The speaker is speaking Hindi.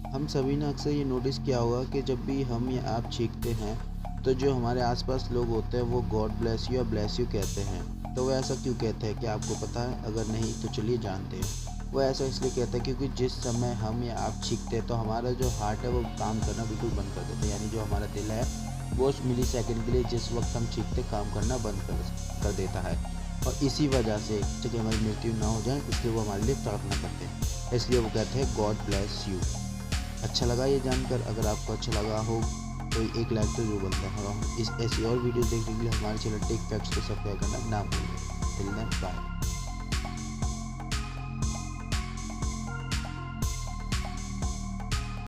हम सभी ने अक्सर ये नोटिस किया होगा कि जब भी हम ये ऐप छींकते हैं तो जो हमारे आसपास लोग होते हैं वो गॉड ब्लेस यू या ब्लेस यू कहते हैं। तो वो ऐसा क्यों कहते हैं, क्या आपको पता है? अगर नहीं तो चलिए जानते हैं। वो ऐसा इसलिए कहते हैं क्योंकि जिस समय हम ये ऐप छींकते हैं तो हमारा जो हार्ट है वो काम करना बिल्कुल बंद कर देता है, यानी जो हमारा दिल है वो उस मिली सेकेंड के लिए जिस वक्त हम छींकते काम करना बंद कर देता है। और इसी वजह से जब हमारी मृत्यु ना हो जाए इसलिए वो हमारे लिए प्रार्थना करते हैं, इसलिए वो कहते हैं गॉड ब्लेस यू। अच्छा लगा ये जानकर? अगर आपको अच्छा लगा हो तो एक लाइक तो जरूर बनता है। और इस ऐसी और वीडियो देखने के लिए हमारे चैनल टेक फैक्ट्स को सब्सक्राइब करना ना भूलिए। Till then bye.